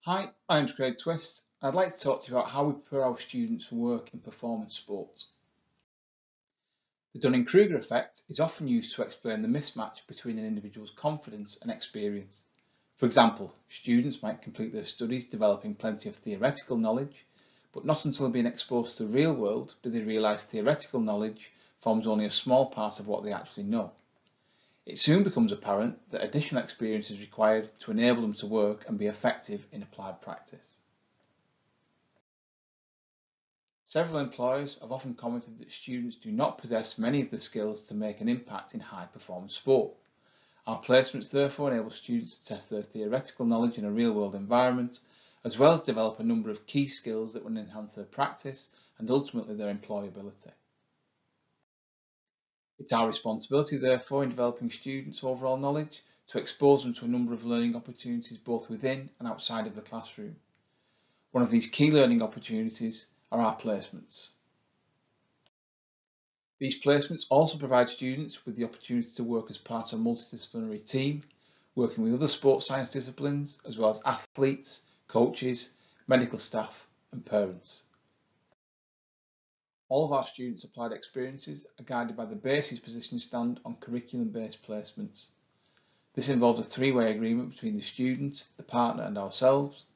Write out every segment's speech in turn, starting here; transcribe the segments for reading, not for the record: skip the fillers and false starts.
Hi, I'm Craig Twist. I'd like to talk to you about how we prepare our students for work in performance sports. The Dunning-Kruger effect is often used to explain the mismatch between an individual's confidence and experience. For example, students might complete their studies developing plenty of theoretical knowledge, but not until being exposed to the real world do they realise theoretical knowledge forms only a small part of what they actually know. It soon becomes apparent that additional experience is required to enable them to work and be effective in applied practice. Several employers have often commented that students do not possess many of the skills to make an impact in high-performance sport. Our placements therefore enable students to test their theoretical knowledge in a real-world environment, as well as develop a number of key skills that will enhance their practice and ultimately their employability. It's our responsibility therefore in developing students' overall knowledge to expose them to a number of learning opportunities both within and outside of the classroom. One of these key learning opportunities are our placements. These placements also provide students with the opportunity to work as part of a multidisciplinary team, working with other sports science disciplines, as well as athletes, coaches, medical staff, and parents. All of our students' applied experiences are guided by the BASES position stand on curriculum-based placements. This involves a three-way agreement between the student, the partner, and ourselves,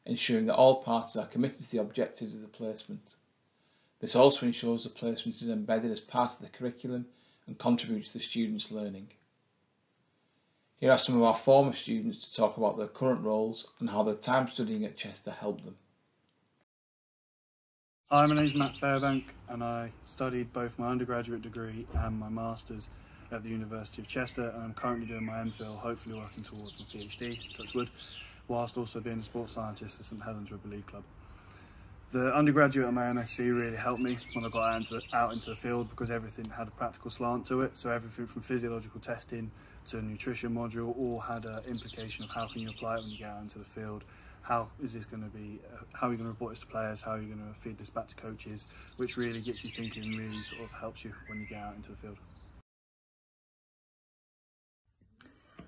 ensuring that all parties are committed to the objectives of the placement. This also ensures the placement is embedded as part of the curriculum and contributes to the students' learning. Here are some of our former students to talk about their current roles and how their time studying at Chester helped them. Hi, my name is Matt Fairbank and I studied both my undergraduate degree and my Masters at the University of Chester, and I'm currently doing my MPhil, hopefully working towards my PhD, touch wood, whilst also being a sports scientist at St Helens Rugby League Club. The undergraduate at my MSc really helped me when I got out into the field because everything had a practical slant to it, so everything from physiological testing to a nutrition module all had an implication of how can you apply it when you get out into the field. How is this going to be, how are you going to report this to players, how are you going to feed this back to coaches, which really gets you thinking and really sort of helps you when you get out into the field.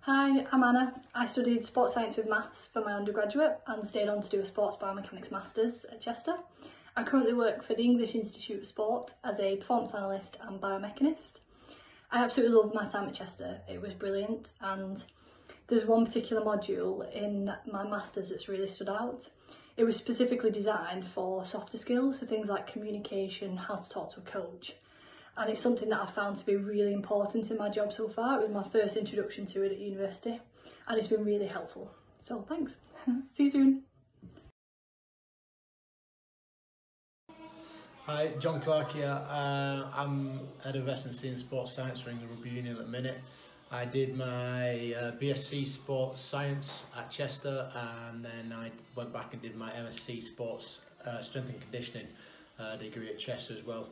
Hi, I'm Anna. I studied sports science with maths for my undergraduate and stayed on to do a sports biomechanics masters at Chester. I currently work for the English Institute of Sport as a performance analyst and biomechanist. I absolutely loved my time at Chester. It was brilliant, and there's one particular module in my masters that's really stood out. It was specifically designed for softer skills, so things like communication, how to talk to a coach. And it's something that I've found to be really important in my job so far. It was my first introduction to it at university and it's been really helpful. So thanks. See you soon. Hi, John Clark here. I'm head of S&C in Sports Science for England Rugby Union at the minute. I did my BSc Sports Science at Chester, and then I went back and did my MSc Sports Strength and Conditioning degree at Chester as well.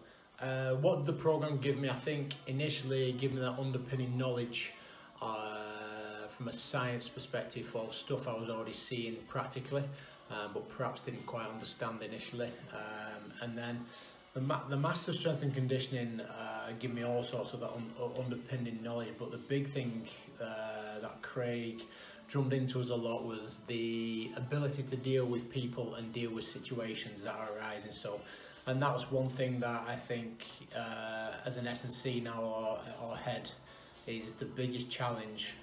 What did the programme give me? I think initially it gave me that underpinning knowledge from a science perspective of stuff I was already seeing practically, but perhaps didn't quite understand initially. And then the Master Strength and Conditioning give me all sorts of that underpinning knowledge, but the big thing that Craig drummed into us a lot was the ability to deal with people and deal with situations that are arising. And that was one thing that I think as an S&C now or head is the biggest challenge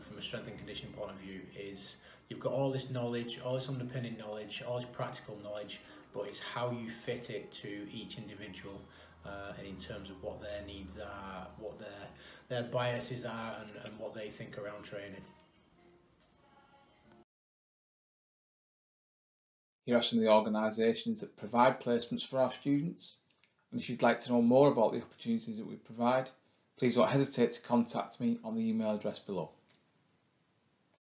from a strength and conditioning point of view. Is you've got all this knowledge, all this underpinning knowledge, all this practical knowledge, but it's how you fit it to each individual and in terms of what their needs are, what their biases are, and what they think around training. Here are some of the organisations that provide placements for our students, and if you'd like to know more about the opportunities that we provide, please don't hesitate to contact me on the email address below.